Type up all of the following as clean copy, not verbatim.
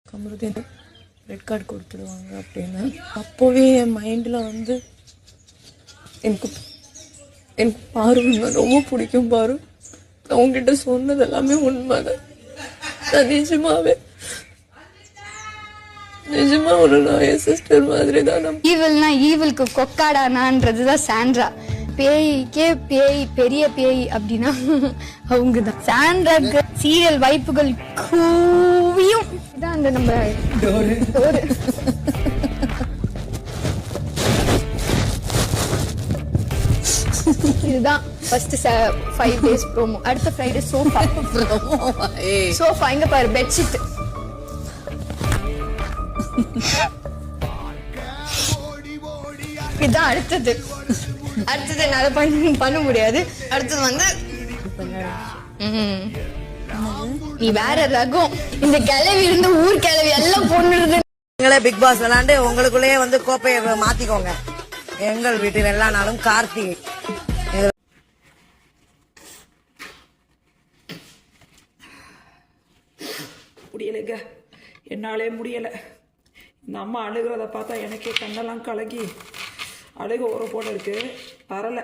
Kamaruddin red card கொடுத்துடுவாங்க அப்படின்னு அப்போவே என் மைண்டில் வந்து எனக்கு எனக்கு பாரு உண்மை ரொம்ப பிடிக்கும் பாரு. நான் உங்ககிட்ட சொன்னது எல்லாமே உண்மைதான். நான் நிஜமா ஒரு என் சிஸ்டர் மாதிரி தான். ஈவல்னா ஈவலுக்கு கொக்காடானான்றதுதான் சாண்ட்ரா. பேய்க்கே பேய் பெரிய பேய் அப்படின்னா அவங்க தான். சாண்ட்ராக்கு சீரியல் வாய்ப்புகள் கூவியும் இதான் அந்த நம்ம இதுதான் ஃபர்ஸ்ட் 5 days ப்ரோமோ. அடுத்த ஃப்ரைடே சோஃபா இங்க பாரு பெட்ஷீட். இதுதான் அடுத்தது என்னால பண்ண முடியாது. அடுத்தது வந்து நீ வேற ரகம். இந்த கிளவி இருந்து ஊர் கிளவி எல்லாம் பொண்ணுறது. நீங்களே பிக் பாஸ் விளையாண்டு உங்களுக்குள்ளேயே வந்து கோப்பையை மாத்திக்கோங்க. எங்கள் வீட்டில் எல்லா நாளும் கார்த்திகை. முடியலைங்க, என்னாலே முடியலை. இந்த அம்மா அழுகிறத பார்த்தா எனக்கே கண்ணெல்லாம் கலங்கி அழுக ஒரு போல இருக்கு. வரலை,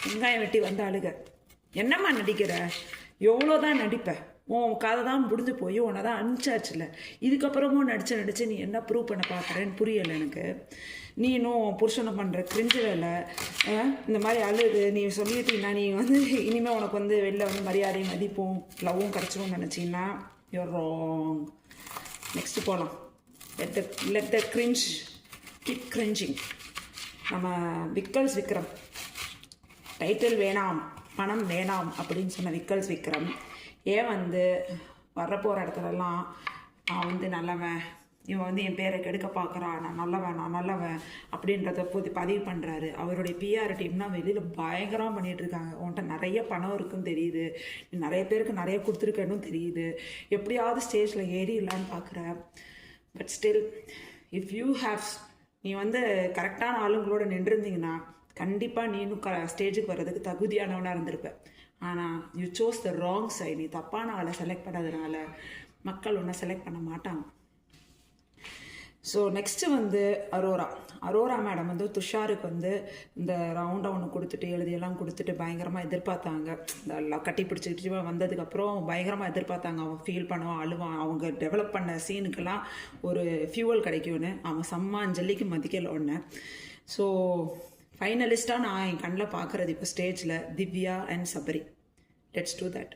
வெங்காயம் வெட்டி வந்து அழுக. என்னம்மா நடிக்கிற? எவ்வளோதான் நடிப்பேன்? உன் கதை தான் முடிஞ்சு போய் உன்னை தான் அனுப்பிச்சாச்சுல. இதுக்கப்புறமும் நடிச்சு நீ என்ன ப்ரூவ் பண்ண பார்க்குறேன்னு புரியலை எனக்கு. நீ இன்னும் புருஷனை பண்ணுற கிரிஞ்சு வேலை இந்த மாதிரி அழுது நீ சொல்லிட்டீங்கன்னா நீ வந்து இனிமேல் உனக்கு வந்து வெளில வந்து மரியாதையும் மதிப்பும் லவ்வும் கிடச்சிரும்னு நினச்சிங்கன்னா யூர் ராங். நெக்ஸ்ட்டு போகலாம். let the cringe keep cringing. நம்ம விக்கல்ஸ் விக்ரம் டைட்டில் வேணாம் பணம் வேணாம் அப்படின்னு சொன்ன விக்கல்ஸ் விக்ரம் ஏன் வந்து வரப்போகிற இடத்துலலாம் நான் வந்து நல்லவன், இவன் வந்து என் பேரை கெடுக்க பார்க்குறான், நான் நல்லவன் அப்படின்றத பதிவு பண்ணுறாரு. அவருடைய பிஆர் டீம்னா வெளியில் பயங்கரமாக பண்ணிகிட்ருக்காங்க. உன்கிட்ட நிறைய பணம் இருக்குன்னு தெரியுது, நிறைய பேருக்கு நிறைய கொடுத்துருக்கன்னு தெரியுது, எப்படியாவது ஸ்டேஜில் ஏறிடலான்னு பார்க்குற. But still if you have நீ வந்து கரெக்டான ஆளுங்களோட நின்றுருந்தீங்கன்னா கண்டிப்பாக நீ இன்னும் ஸ்டேஜுக்கு வர்றதுக்கு தகுதியானவனாக இருந்திருப்பேன். ஆனால் you chose the wrong side. நீ தப்பான ஆளை செலக்ட் பண்ணாதனால மக்கள் ஒன்றை செலக்ட் பண்ண மாட்டாங்க. ஸோ நெக்ஸ்ட்டு வந்து அரோரா மேடம் வந்து துஷாருக்கு வந்து இந்த ரவுண்டாக ஒன்று கொடுத்துட்டு எழுதியெல்லாம் கொடுத்துட்டு பயங்கரமாக எதிர்பார்த்தாங்க. இந்த கட்டி பிடிச்சிக்கிட்டு வந்ததுக்கப்புறம் பயங்கரமாக எதிர்பார்த்தாங்க. அவன் ஃபீல் பண்ணுவான், அழுவான், அவங்க டெவலப் பண்ண சீனுக்கெல்லாம் ஒரு ஃபியூவல் கிடைக்கும்னு. அவன் செம்ம அஞ்சலிக்கு மதிக்கல ஒன்று. ஸோ ஃபைனலிஸ்ட்டாக நான் என் கண்ணில் பார்க்குறது இப்போ ஸ்டேஜில் Divya and Sabari. Let's do that.